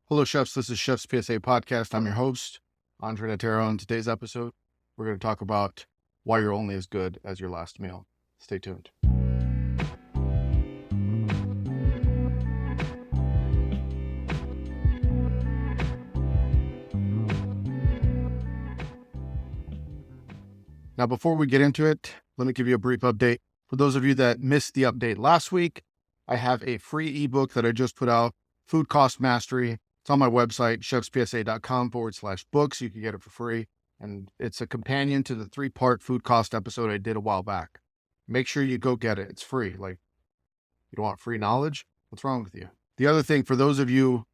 Hello, chefs. This is Chef's PSA podcast. I'm your host, André Natera. On today's episode, we're going to talk about why you're only as good as your last meal. Stay tuned. Now, before we get into it, let me give you a brief update. For those of you that missed the update last week, I have a free ebook that I just put out, Food Cost Mastery. It's on my website, chefspsa.com/books. You can get it for free. And it's a companion to the 3-part food cost episode I did a while back. Make sure you go get it. It's free. Like, you don't want free knowledge? What's wrong with you? The other thing, for those of you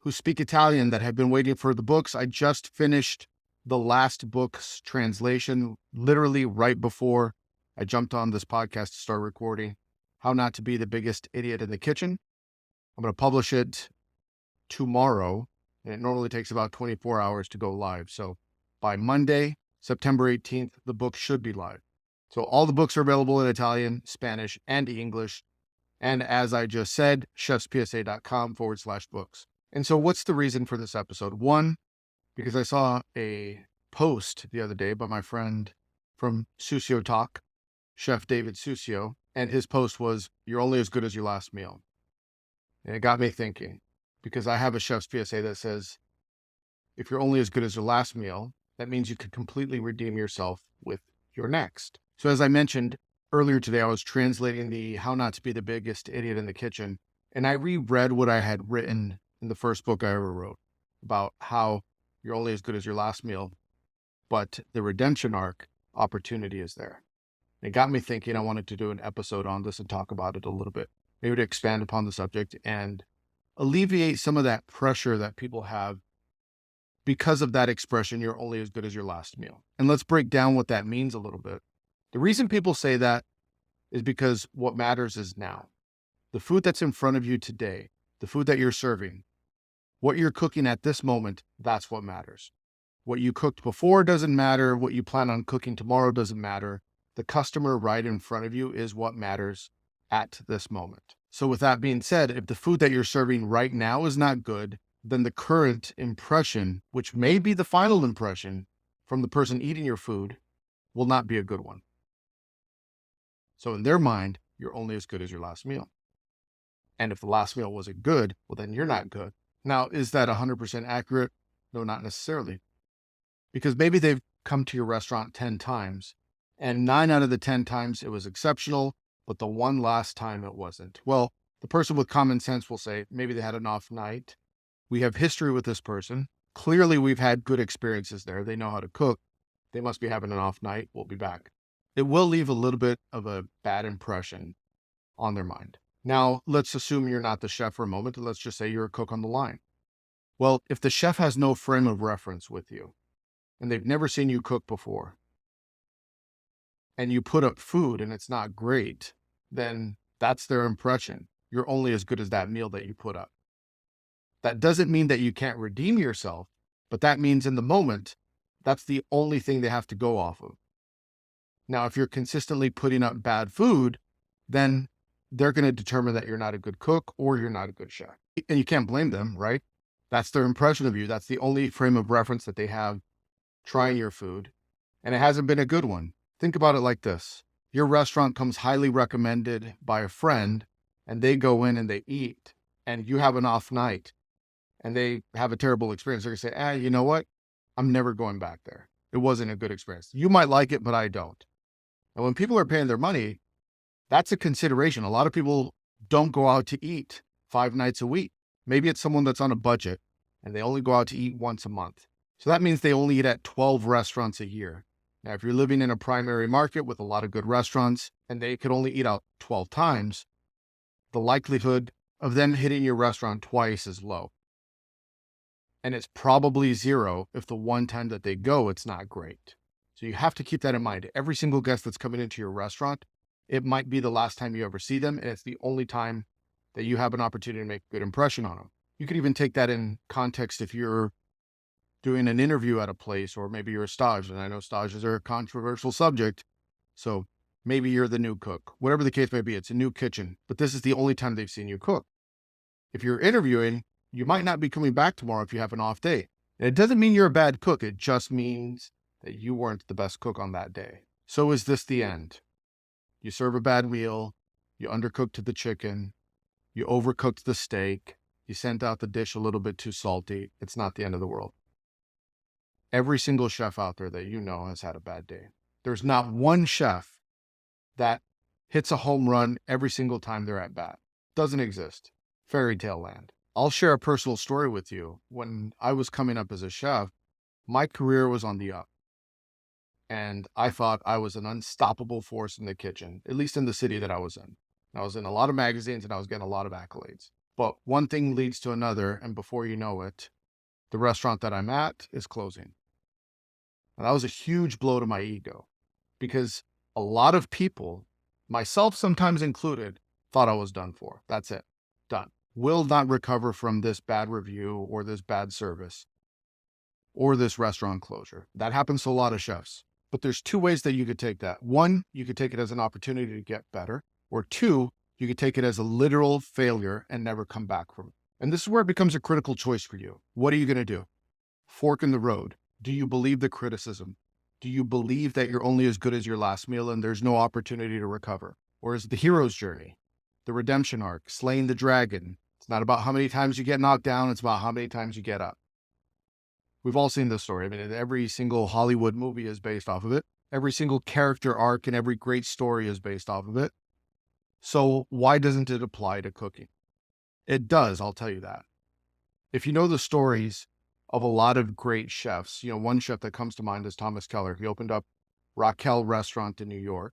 who speak Italian that have been waiting for the books, I just finished the last book's translation, literally right before I jumped on this podcast to start recording. How Not to Be the Biggest Idiot in the Kitchen. I'm going to publish it tomorrow, and it normally takes about 24 hours to go live. So by Monday, September 18th, the book should be live. So all the books are available in Italian, Spanish, and English. And as I just said, chefspsa.com/books. And so what's the reason for this episode? One, because I saw a post the other day by my friend from Sucio Talk, Chef David Sucio, and his post was, "You're only as good as your last meal." And it got me thinking, because I have a Chef's PSA that says, if you're only as good as your last meal, that means you could completely redeem yourself with your next. So as I mentioned earlier today, I was translating the How Not to Be the Biggest Idiot in the Kitchen, and I reread what I had written in the first book I ever wrote about how you're only as good as your last meal, but the redemption arc opportunity is there. It got me thinking I wanted to do an episode on this and talk about it a little bit, maybe to expand upon the subject and alleviate some of that pressure that people have because of that expression, you're only as good as your last meal. And let's break down what that means a little bit. The reason people say that is because what matters is now. The food that's in front of you today, the food that you're serving, what you're cooking at this moment, that's what matters. What you cooked before doesn't matter. What you plan on cooking tomorrow doesn't matter. The customer right in front of you is what matters at this moment. So with that being said, if the food that you're serving right now is not good, then the current impression, which may be the final impression from the person eating your food, will not be a good one. So in their mind, you're only as good as your last meal. And if the last meal wasn't good, well, then you're not good. Now, is that 100% accurate? No, not necessarily. Because maybe they've come to your restaurant 10 times, and 9 out of the 10 times it was exceptional, but the one last time it wasn't. Well, the person with common sense will say, maybe they had an off night. We have history with this person. Clearly, we've had good experiences there. They know how to cook. They must be having an off night. We'll be back. It will leave a little bit of a bad impression on their mind. Now, let's assume you're not the chef for a moment, and let's just say you're a cook on the line. Well, if the chef has no frame of reference with you, and they've never seen you cook before, and you put up food and it's not great, then that's their impression. You're only as good as that meal that you put up. That doesn't mean that you can't redeem yourself, but that means in the moment, that's the only thing they have to go off of. Now, if you're consistently putting up bad food, then they're going to determine that you're not a good cook or you're not a good chef. And you can't blame them, right? That's their impression of you. That's the only frame of reference that they have trying your food, and it hasn't been a good one. Think about it like this. Your restaurant comes highly recommended by a friend, and they go in and they eat, and you have an off night, and they have a terrible experience. They're going to say, you know what? I'm never going back there. It wasn't a good experience. You might like it, but I don't. And when people are paying their money, that's a consideration. A lot of people don't go out to eat 5 nights a week. Maybe it's someone that's on a budget, and they only go out to eat once a month. So that means they only eat at 12 restaurants a year. Now, if you're living in a primary market with a lot of good restaurants and they could only eat out 12 times, the likelihood of them hitting your restaurant twice is low. And it's probably 0 if the one time that they go, it's not great. So you have to keep that in mind. Every single guest that's coming into your restaurant, it might be the last time you ever see them, and it's the only time that you have an opportunity to make a good impression on them. You could even take that in context if you're doing an interview at a place, or maybe you're a stage, and I know stages are a controversial subject. So maybe you're the new cook, whatever the case may be, it's a new kitchen, but this is the only time they've seen you cook. If you're interviewing, You might not be coming back tomorrow if you have an off day. And it doesn't mean you're a bad cook. It just means that you weren't the best cook on that day. So is this the end? You serve a bad meal, you undercooked the chicken, you overcooked the steak, you sent out the dish a little bit too salty. It's not the end of the world. Every single chef out there that you know has had a bad day. There's not one chef that hits a home run every single time they're at bat. Doesn't exist. Fairy tale land. I'll share a personal story with you. When I was coming up as a chef, my career was on the up. And I thought I was an unstoppable force in the kitchen, at least in the city that I was in. I was in a lot of magazines and I was getting a lot of accolades. But one thing leads to another, and before you know it, the restaurant that I'm at is closing. And that was a huge blow to my ego, because a lot of people, myself sometimes included, thought I was done for. That's it. Done. Will not recover from this bad review or this bad service or this restaurant closure. That happens to a lot of chefs. But there's two ways that you could take that. One, you could take it as an opportunity to get better. Or two, you could take it as a literal failure and never come back from it. And this is where it becomes a critical choice for you. What are you going to do? Fork in the road. Do you believe the criticism? Do you believe that you're only as good as your last meal and there's no opportunity to recover? Or is it the hero's journey, the redemption arc, slaying the dragon? It's not about how many times you get knocked down. It's about how many times you get up. We've all seen this story. I mean, every single Hollywood movie is based off of it. Every single character arc and every great story is based off of it. So why doesn't it apply to cooking? It does, I'll tell you that. If you know the stories of a lot of great chefs, one chef that comes to mind is Thomas Keller. He opened up Raquel Restaurant in New York.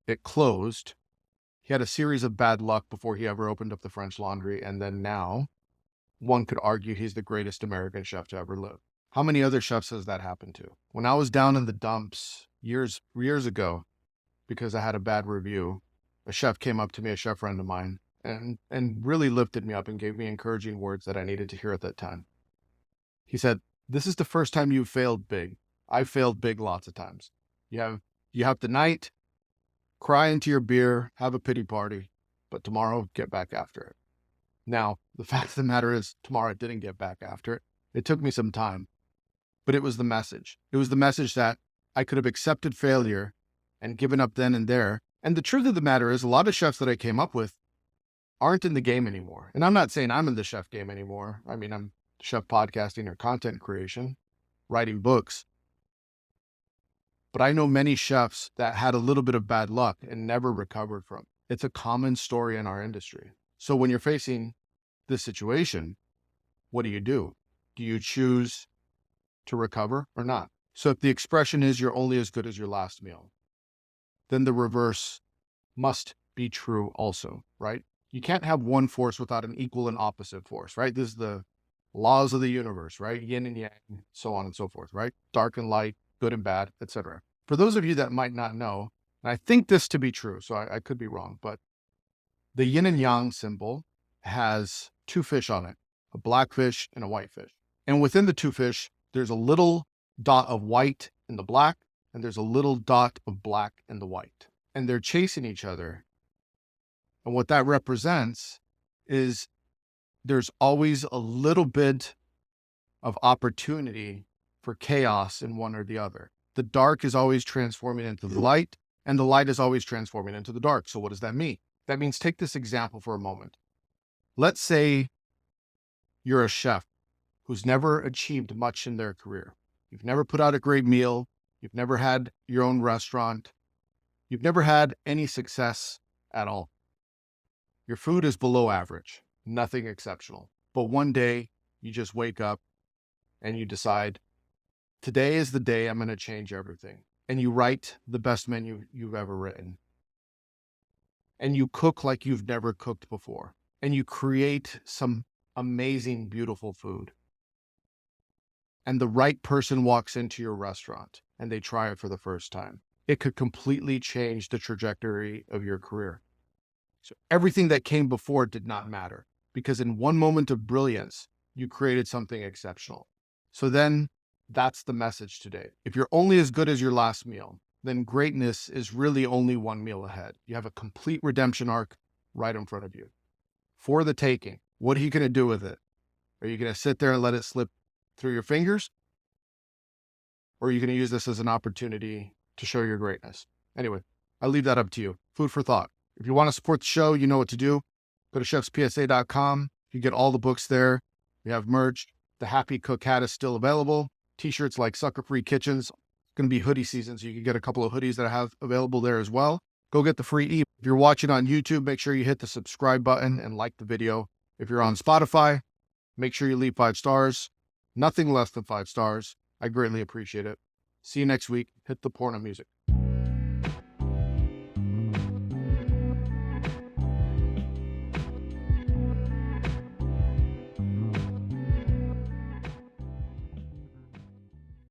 It closed. He had a series of bad luck before he ever opened up the French Laundry. And then now, one could argue he's the greatest American chef to ever live. How many other chefs has that happened to? When I was down in the dumps years ago, because I had a bad review, a chef came up to me, a chef friend of mine, and really lifted me up and gave me encouraging words that I needed to hear at that time. He said, "This is the first time you've failed big. I've failed big lots of times. You have the night, cry into your beer, have a pity party, but tomorrow get back after it." Now, the fact of the matter is, tomorrow I didn't get back after it. It took me some time, but it was the message. It was the message that I could have accepted failure and given up then and there. And the truth of the matter is, a lot of chefs that I came up with aren't in the game anymore. And I'm not saying I'm in the chef game anymore. I mean, I'm chef podcasting or content creation, writing books. But I know many chefs that had a little bit of bad luck and never recovered from it. It's a common story in our industry. So when you're facing this situation, what do? Do you choose to recover or not? So if the expression is you're only as good as your last meal, then the reverse must be true also, right? You can't have one force without an equal and opposite force, right? This is the laws of the universe, right? Yin and Yang, so on and so forth, right? Dark and light, good and bad, etc. For those of you that might not know, and I think this to be true, so I could be wrong, but the yin and yang symbol has two fish on it, a black fish and a white fish. And within the two fish, there's a little dot of white in the black, and there's a little dot of black in the white. And they're chasing each other. And what that represents is there's always a little bit of opportunity for chaos in one or the other. The dark is always transforming into the light, and the light is always transforming into the dark. So what does that mean? That means, take this example for a moment. Let's say you're a chef who's never achieved much in their career. You've never put out a great meal. You've never had your own restaurant. You've never had any success at all. Your food is below average, nothing exceptional. But one day you just wake up and you decide, today is the day I'm going to change everything. And you write the best menu you've ever written. And you cook like you've never cooked before. And you create some amazing, beautiful food. And the right person walks into your restaurant and they try it for the first time. It could completely change the trajectory of your career. So everything that came before did not matter, because in one moment of brilliance, you created something exceptional. So then that's the message today. If you're only as good as your last meal, then greatness is really only one meal ahead. You have a complete redemption arc right in front of you. For the taking. What are you going to do with it? Are you going to sit there and let it slip through your fingers? Or are you going to use this as an opportunity to show your greatness? Anyway, I leave that up to you. Food for thought. If you want to support the show, you know what to do. Go to chefspsa.com. You get all the books there. We have merch. The Happy Cook hat is still available. T-shirts like Sucker Free Kitchens. It's going to be hoodie season, so you can get a couple of hoodies that I have available there as well. Go get the free ebook. If you're watching on YouTube, make sure you hit the subscribe button and like the video. If you're on Spotify, make sure you leave 5 stars. Nothing less than 5 stars. I greatly appreciate it. See you next week. Hit the porno music.